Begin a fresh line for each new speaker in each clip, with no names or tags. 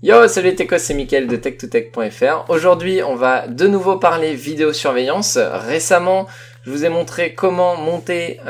Yo, salut les techos, c'est Mickaël de tech2tech.fr. Aujourd'hui, on va de nouveau parler vidéosurveillance. Récemment, je vous ai montré comment monter,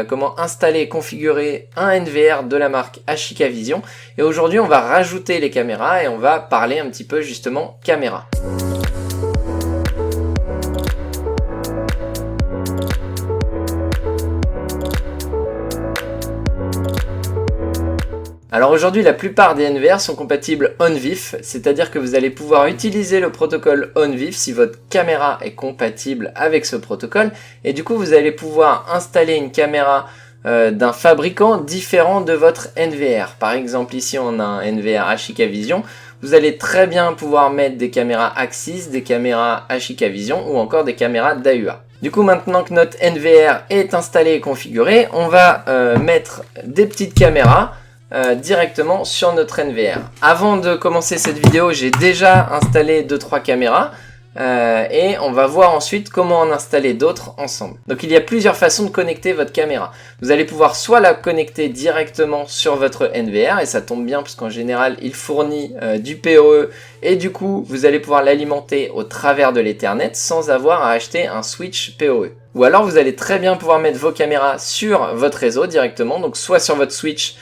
comment installer et configurer un NVR de la marque Ashika Vision. Et aujourd'hui, on va rajouter les caméras et on va parler un petit peu justement caméra. Alors aujourd'hui, la plupart des NVR sont compatibles ONVIF, c'est-à-dire que vous allez pouvoir utiliser le protocole ONVIF si votre caméra est compatible avec ce protocole, et du coup vous allez pouvoir installer une caméra d'un fabricant différent de votre NVR. Par exemple ici on a un NVR Ashika Vision, vous allez très bien pouvoir mettre des caméras Axis, des caméras Ashika Vision ou encore des caméras d'AUA. Du coup, maintenant que notre NVR est installé et configuré, on va mettre des petites caméras directement sur notre NVR. Avant de commencer cette vidéo, j'ai déjà installé 2-3 caméras et on va voir ensuite comment en installer d'autres ensemble. Donc il y a plusieurs façons de connecter votre caméra. Vous allez pouvoir soit la connecter directement sur votre NVR, et ça tombe bien parce qu'en général il fournit du PoE et du coup vous allez pouvoir l'alimenter au travers de l'Ethernet sans avoir à acheter un switch PoE. Ou alors vous allez très bien pouvoir mettre vos caméras sur votre réseau directement, donc soit sur votre switch,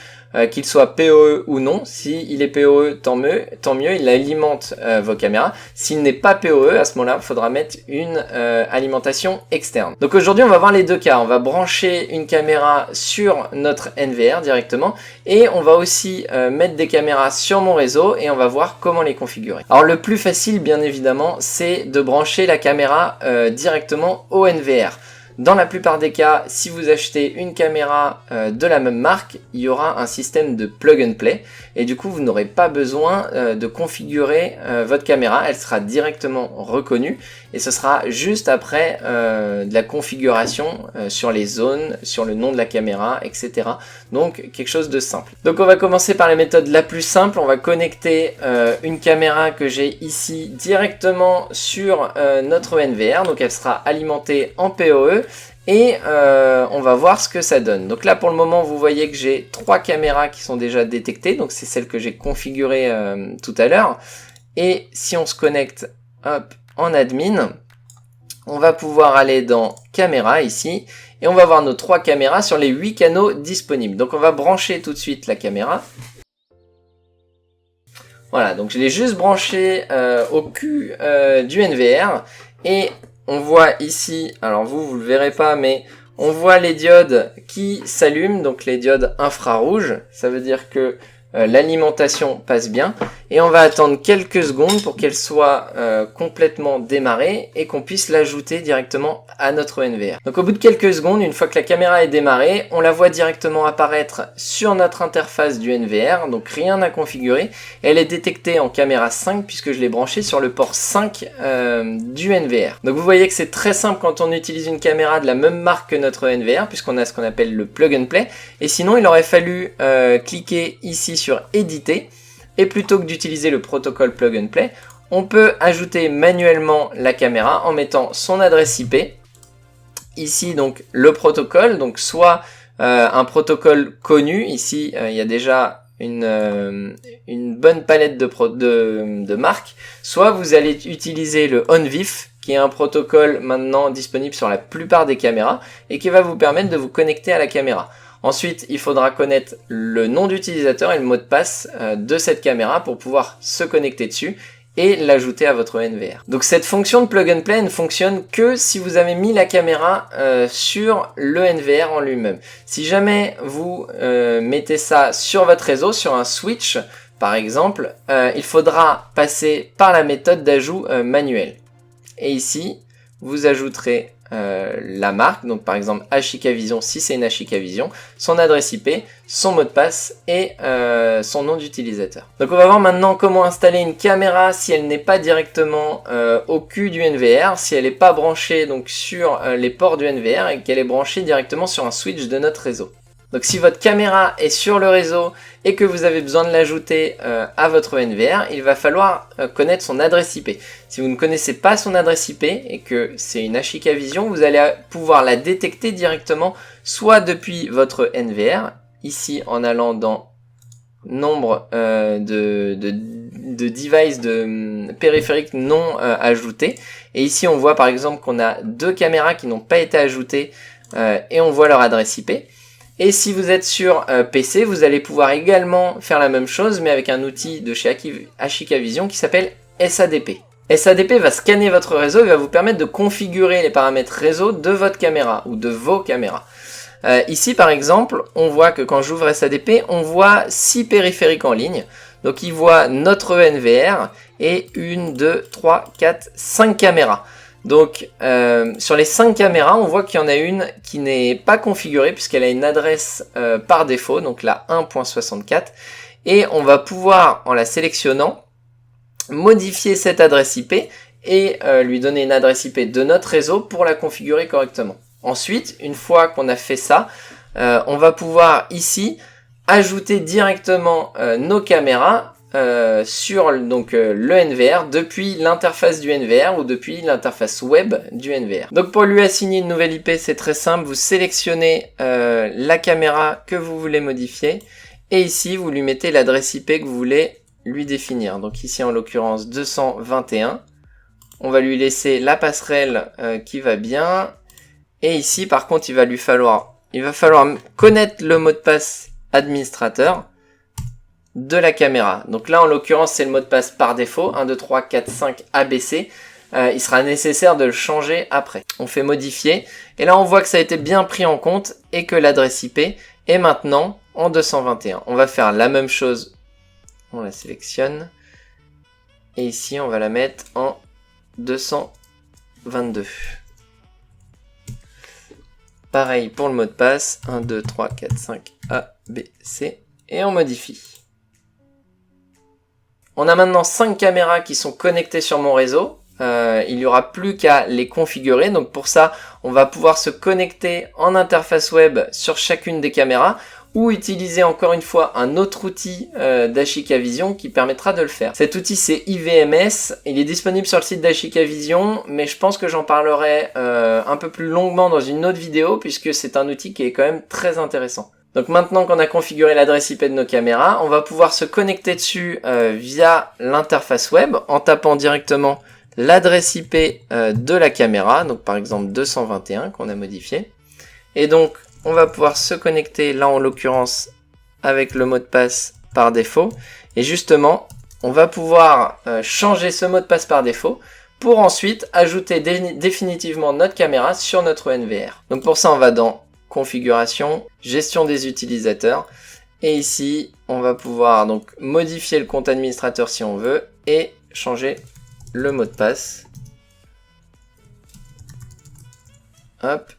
qu'il soit PoE ou non. S'il est PoE, tant mieux, il alimente vos caméras. S'il n'est pas PoE, à ce moment-là, il faudra mettre une alimentation externe. Donc aujourd'hui, on va voir les deux cas. On va brancher une caméra sur notre NVR directement et on va aussi mettre des caméras sur mon réseau et on va voir comment les configurer. Alors le plus facile, bien évidemment, c'est de brancher la caméra directement au NVR. Dans la plupart des cas, si vous achetez une caméra de la même marque, il y aura un système de plug and play et du coup vous n'aurez pas besoin de configurer votre caméra, elle sera directement reconnue et ce sera juste après de la configuration sur les zones, sur le nom de la caméra, etc. Donc quelque chose de simple. Donc on va commencer par la méthode la plus simple, on va connecter une caméra que j'ai ici directement sur notre NVR, donc elle sera alimentée en PoE. Et on va voir ce que ça donne. Donc là pour le moment vous voyez que j'ai 3 caméras qui sont déjà détectées, donc c'est celle que j'ai configurée tout à l'heure. Et si on se connecte hop, en admin, on va pouvoir aller dans caméra ici et on va voir nos 3 caméras sur les 8 canaux disponibles. Donc on va brancher tout de suite la caméra. Voilà, donc je l'ai juste branché au cul du NVR et on voit ici, alors vous le verrez pas, mais on voit les diodes qui s'allument, donc les diodes infrarouges. Ça veut dire que l'alimentation passe bien. Et on va attendre quelques secondes pour qu'elle soit complètement démarrée et qu'on puisse l'ajouter directement à notre NVR. Donc au bout de quelques secondes, une fois que la caméra est démarrée, on la voit directement apparaître sur notre interface du NVR, donc rien à configurer. Elle est détectée en caméra 5 puisque je l'ai branchée sur le port 5 du NVR. Donc vous voyez que c'est très simple quand on utilise une caméra de la même marque que notre NVR puisqu'on a ce qu'on appelle le plug and play. Et sinon il aurait fallu cliquer ici sur éditer. Et plutôt que d'utiliser le protocole plug and play, on peut ajouter manuellement la caméra en mettant son adresse IP. Ici donc le protocole, donc soit un protocole connu, ici il y a déjà une bonne palette de marques, soit vous allez utiliser le ONVIF, qui est un protocole maintenant disponible sur la plupart des caméras et qui va vous permettre de vous connecter à la caméra. Ensuite, il faudra connaître le nom d'utilisateur et le mot de passe de cette caméra pour pouvoir se connecter dessus et l'ajouter à votre NVR. Donc cette fonction de plug and play ne fonctionne que si vous avez mis la caméra sur le NVR en lui-même. Si jamais vous mettez ça sur votre réseau, sur un switch par exemple, il faudra passer par la méthode d'ajout manuel. Et ici, vous ajouterez la marque, donc par exemple Ashika Vision si c'est une Ashika Vision, son adresse IP, son mot de passe et son nom d'utilisateur. Donc on va voir maintenant comment installer une caméra si elle n'est pas directement au cul du NVR, si elle n'est pas branchée donc sur les ports du NVR et qu'elle est branchée directement sur un switch de notre réseau. Donc si votre caméra est sur le réseau et que vous avez besoin de l'ajouter à votre NVR, il va falloir connaître son adresse IP. Si vous ne connaissez pas son adresse IP et que c'est une Ashika Vision, vous allez pouvoir la détecter directement soit depuis votre NVR, ici en allant dans nombre device, de périphériques non ajoutés. Et ici, on voit par exemple qu'on a 2 caméras qui n'ont pas été ajoutées et on voit leur adresse IP. Et si vous êtes sur PC, vous allez pouvoir également faire la même chose, mais avec un outil de chez Ashika Vision qui s'appelle SADP. SADP va scanner votre réseau et va vous permettre de configurer les paramètres réseau de votre caméra ou de vos caméras. Ici par exemple, on voit que quand j'ouvre SADP, on voit 6 périphériques en ligne. Donc il voit notre ENVR et 1, 2, 3, 4, 5 caméras. Donc sur les 5 caméras, on voit qu'il y en a une qui n'est pas configurée puisqu'elle a une adresse par défaut, donc la 1.64. Et on va pouvoir, en la sélectionnant, modifier cette adresse IP et lui donner une adresse IP de notre réseau pour la configurer correctement. Ensuite, une fois qu'on a fait ça, on va pouvoir ici ajouter directement nos caméras sur le NVR depuis l'interface du NVR ou depuis l'interface web du NVR. Donc pour lui assigner une nouvelle IP, c'est très simple, vous sélectionnez la caméra que vous voulez modifier et ici vous lui mettez l'adresse IP que vous voulez lui définir. Donc ici en l'occurrence 221, on va lui laisser la passerelle qui va bien et ici par contre il va falloir connaître le mot de passe administrateur de la caméra. Donc là en l'occurrence c'est le mot de passe par défaut 1 2 3 4 5 ABC. Il sera nécessaire de le changer après. On fait modifier et là on voit que ça a été bien pris en compte et que l'adresse IP est maintenant en 221. On va faire la même chose, on la sélectionne et ici on va la mettre en 222. Pareil pour le mot de passe 1 2 3 4 5 ABC et on modifie. On a maintenant 5 caméras qui sont connectées sur mon réseau. Il n'y aura plus qu'à les configurer. Donc pour ça, on va pouvoir se connecter en interface web sur chacune des caméras ou utiliser encore une fois un autre outil d'Ashika Vision qui permettra de le faire. Cet outil c'est IVMS. Il est disponible sur le site d'Ashika Vision, mais je pense que j'en parlerai un peu plus longuement dans une autre vidéo puisque c'est un outil qui est quand même très intéressant. Donc maintenant qu'on a configuré l'adresse IP de nos caméras, on va pouvoir se connecter dessus via l'interface web en tapant directement l'adresse IP de la caméra, donc par exemple 221 qu'on a modifié. Et donc on va pouvoir se connecter là en l'occurrence avec le mot de passe par défaut. Et justement, on va pouvoir changer ce mot de passe par défaut pour ensuite ajouter définitivement notre caméra sur notre NVR. Donc pour ça on va dans configuration, gestion des utilisateurs et ici on va pouvoir donc modifier le compte administrateur si on veut et changer le mot de passe. Hop.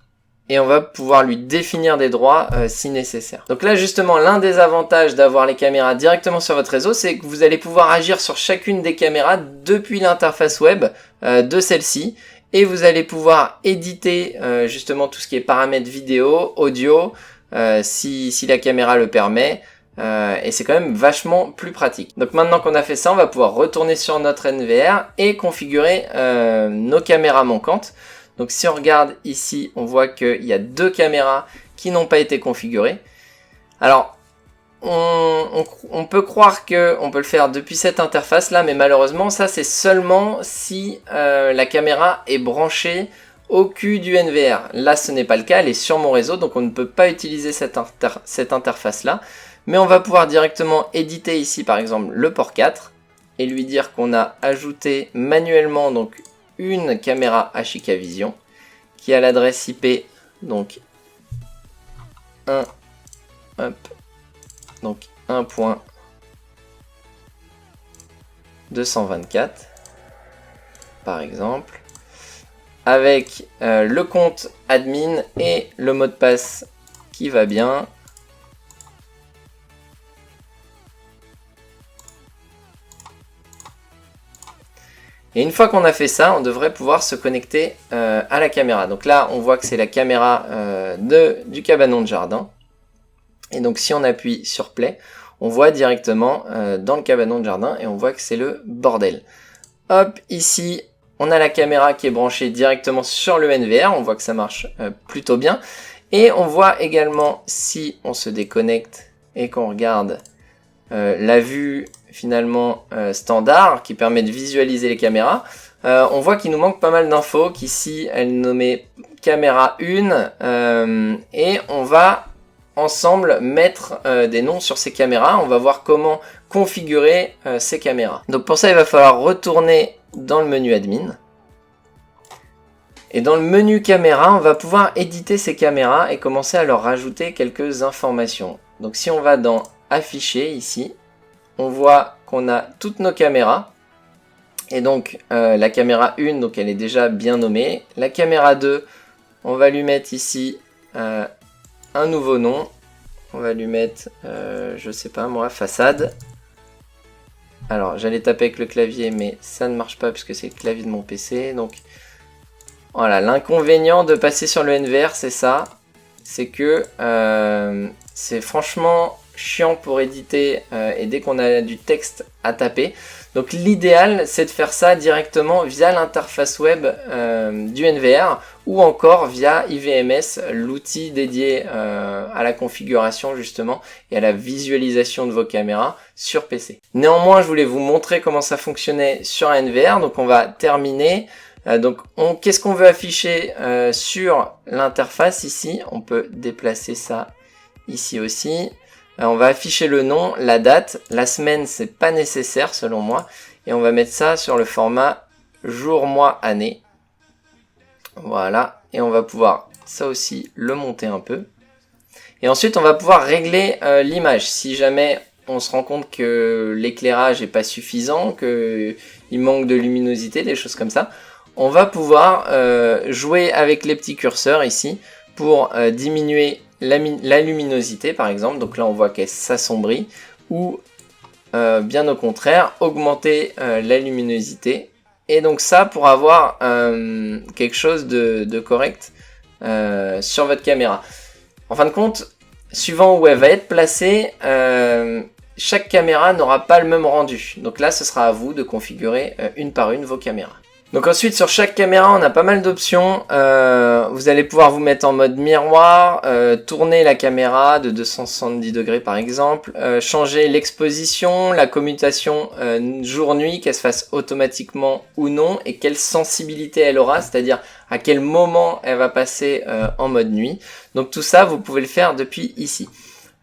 Et on va pouvoir lui définir des droits si nécessaire. Donc là justement l'un des avantages d'avoir les caméras directement sur votre réseau, c'est que vous allez pouvoir agir sur chacune des caméras depuis l'interface web de celle-ci. Et vous allez pouvoir éditer justement tout ce qui est paramètres vidéo, audio, si la caméra le permet. Et c'est quand même vachement plus pratique. Donc maintenant qu'on a fait ça, on va pouvoir retourner sur notre NVR et configurer nos caméras manquantes. Donc si on regarde ici, on voit qu'il y a 2 caméras qui n'ont pas été configurées. Alors, on peut croire qu'on peut le faire depuis cette interface là, mais malheureusement ça c'est seulement si la caméra est branchée au cul du NVR. Là ce n'est pas le cas, elle est sur mon réseau, donc on ne peut pas utiliser cette interface là. Mais on va pouvoir directement éditer ici par exemple le port 4 et lui dire qu'on a ajouté manuellement donc une caméra Ashika Vision qui a l'adresse IP donc 1 hop, donc 1.224 par exemple avec le compte admin et le mot de passe qui va bien. Et une fois qu'on a fait ça, on devrait pouvoir se connecter à la caméra. Donc là, on voit que c'est la caméra du cabanon de jardin. Et donc si on appuie sur play, on voit directement dans le cabanon de jardin et on voit que c'est le bordel. Hop, ici, on a la caméra qui est branchée directement sur le NVR. On voit que ça marche plutôt bien. Et on voit également, si on se déconnecte et qu'on regarde la vue finalement standard qui permet de visualiser les caméras. On voit qu'il nous manque pas mal d'infos, qu'ici elle est nommée caméra 1 et on va ensemble mettre des noms sur ces caméras. On va voir comment configurer ces caméras. Donc pour ça il va falloir retourner dans le menu admin. Et dans le menu caméra, on va pouvoir éditer ces caméras et commencer à leur rajouter quelques informations. Donc si on va dans afficher ici, on voit qu'on a toutes nos caméras. Et donc la caméra 1, donc elle est déjà bien nommée. La caméra 2, on va lui mettre ici un nouveau nom. On va lui mettre, je sais pas moi, façade. Alors j'allais taper avec le clavier, mais ça ne marche pas puisque c'est le clavier de mon PC. Donc voilà, l'inconvénient de passer sur le NVR, c'est ça. C'est que c'est franchement chiant pour éditer et dès qu'on a du texte à taper. Donc l'idéal, c'est de faire ça directement via l'interface web du NVR ou encore via IVMS, l'outil dédié à la configuration justement et à la visualisation de vos caméras sur PC. Néanmoins, je voulais vous montrer comment ça fonctionnait sur un NVR. Donc on va terminer. Donc qu'est-ce qu'on veut afficher sur l'interface ici? On peut déplacer ça ici aussi. On va afficher le nom, la date, la semaine c'est pas nécessaire selon moi. Et on va mettre ça sur le format jour, mois, année. Voilà, et on va pouvoir ça aussi le monter un peu. Et ensuite on va pouvoir régler l'image. Si jamais on se rend compte que l'éclairage n'est pas suffisant, qu'il manque de luminosité, des choses comme ça, on va pouvoir jouer avec les petits curseurs ici pour diminuer la luminosité par exemple. Donc là on voit qu'elle s'assombrit ou bien au contraire augmenter la luminosité. Et donc ça pour avoir quelque chose de correct sur votre caméra. En fin de compte, suivant où elle va être placée, chaque caméra n'aura pas le même rendu. Donc là ce sera à vous de configurer une par une vos caméras. Donc ensuite sur chaque caméra on a pas mal d'options, vous allez pouvoir vous mettre en mode miroir, tourner la caméra de 270 degrés par exemple, changer l'exposition, la commutation jour-nuit, qu'elle se fasse automatiquement ou non et quelle sensibilité elle aura, c'est-à-dire à quel moment elle va passer en mode nuit. Donc tout ça vous pouvez le faire depuis ici.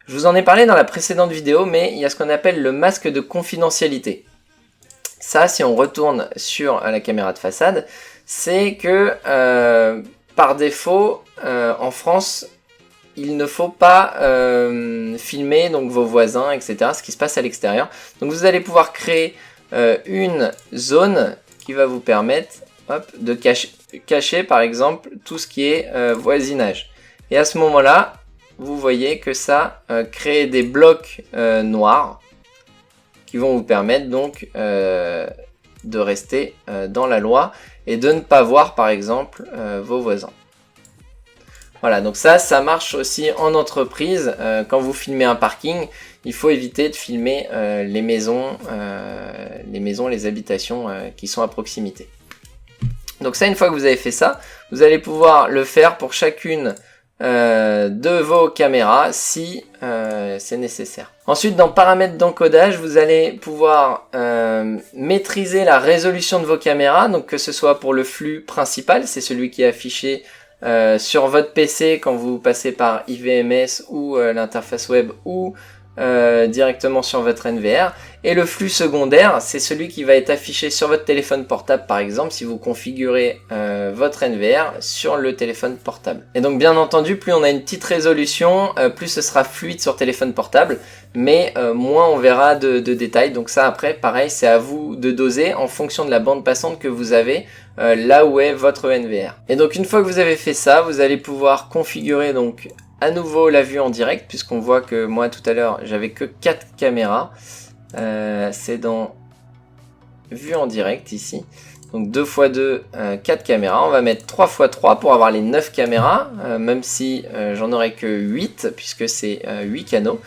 Je vous en ai parlé dans la précédente vidéo, mais il y a ce qu'on appelle le masque de confidentialité. Ça, si on retourne sur la caméra de façade, c'est que par défaut, en France, il ne faut pas filmer donc vos voisins, etc., ce qui se passe à l'extérieur. Donc vous allez pouvoir créer une zone qui va vous permettre de cacher par exemple tout ce qui est voisinage. Et à ce moment-là, vous voyez que ça crée des blocs noirs qui vont vous permettre donc de rester dans la loi et de ne pas voir par exemple vos voisins. Voilà, donc ça marche aussi en entreprise. Quand vous filmez un parking, il faut éviter de filmer les maisons, les habitations qui sont à proximité. Donc ça, une fois que vous avez fait ça, vous allez pouvoir le faire pour chacune de vos caméras si c'est nécessaire. Ensuite, dans paramètres d'encodage, vous allez pouvoir maîtriser la résolution de vos caméras, donc que ce soit pour le flux principal, c'est celui qui est affiché sur votre PC quand vous passez par IVMS ou l'interface web ou directement sur votre NVR, et le flux secondaire c'est celui qui va être affiché sur votre téléphone portable par exemple si vous configurez votre NVR sur le téléphone portable. Et donc bien entendu plus on a une petite résolution plus ce sera fluide sur téléphone portable, mais moins on verra de détails. Donc ça après pareil c'est à vous de doser en fonction de la bande passante que vous avez là où est votre NVR. Et donc une fois que vous avez fait ça, vous allez pouvoir configurer donc à nouveau la vue en direct, puisqu'on voit que moi tout à l'heure j'avais que 4 caméras. C'est dans vue en direct ici. Donc 2 x 2, 4 caméras. On va mettre 3 x 3 pour avoir les 9 caméras, même si j'en aurai que 8, puisque c'est 8 canaux.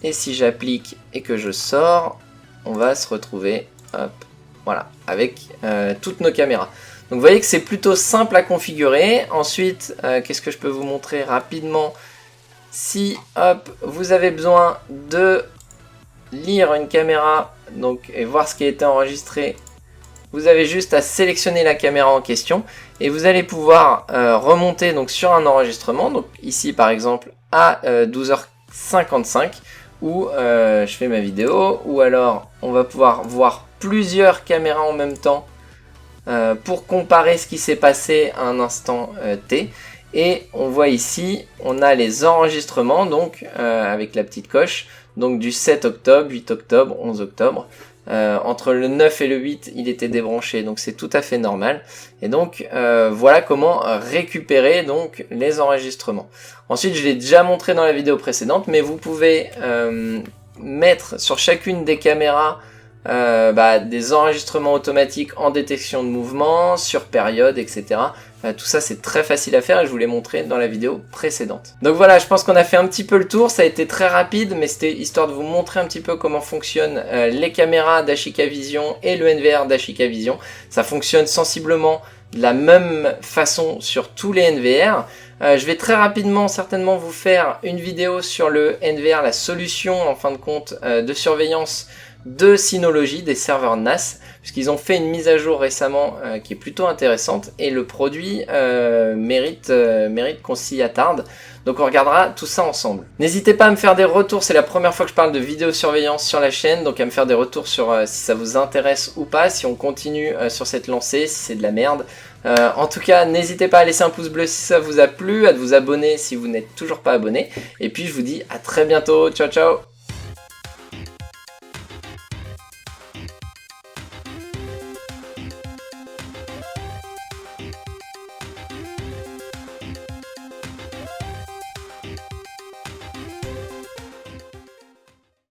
Et si j'applique et que je sors, on va se retrouver voilà, avec toutes nos caméras. Donc vous voyez que c'est plutôt simple à configurer. Ensuite, qu'est-ce que je peux vous montrer rapidement? Si vous avez besoin de lire une caméra donc, et voir ce qui a été enregistré, vous avez juste à sélectionner la caméra en question et vous allez pouvoir remonter donc, sur un enregistrement. Donc ici par exemple à 12h55 où je fais ma vidéo, ou alors on va pouvoir voir plusieurs caméras en même temps pour comparer ce qui s'est passé à un instant T. Et on voit ici, on a les enregistrements donc avec la petite coche, donc du 7 octobre, 8 octobre, 11 octobre. Entre le 9 et le 8, il était débranché, donc c'est tout à fait normal. Et donc voilà comment récupérer donc les enregistrements. Ensuite, je l'ai déjà montré dans la vidéo précédente, mais vous pouvez mettre sur chacune des caméras des enregistrements automatiques en détection de mouvement, sur période, etc. Tout ça c'est très facile à faire et je vous l'ai montré dans la vidéo précédente. Donc voilà, je pense qu'on a fait un petit peu le tour, ça a été très rapide, mais c'était histoire de vous montrer un petit peu comment fonctionnent les caméras d'Ashika Vision et le NVR d'Ashika Vision. Ça fonctionne sensiblement de la même façon sur tous les NVR. Je vais très rapidement certainement vous faire une vidéo sur le NVR, la solution en fin de compte de surveillance de Synology, des serveurs NAS, puisqu'ils ont fait une mise à jour récemment qui est plutôt intéressante et le produit mérite qu'on s'y attarde. Donc on regardera tout ça ensemble. N'hésitez pas à me faire des retours, c'est la première fois que je parle de vidéosurveillance sur la chaîne, donc à me faire des retours sur si ça vous intéresse ou pas, si on continue sur cette lancée, si c'est de la merde. En tout cas, n'hésitez pas à laisser un pouce bleu si ça vous a plu, à vous abonner si vous n'êtes toujours pas abonné. Et puis je vous dis à très bientôt, ciao ciao.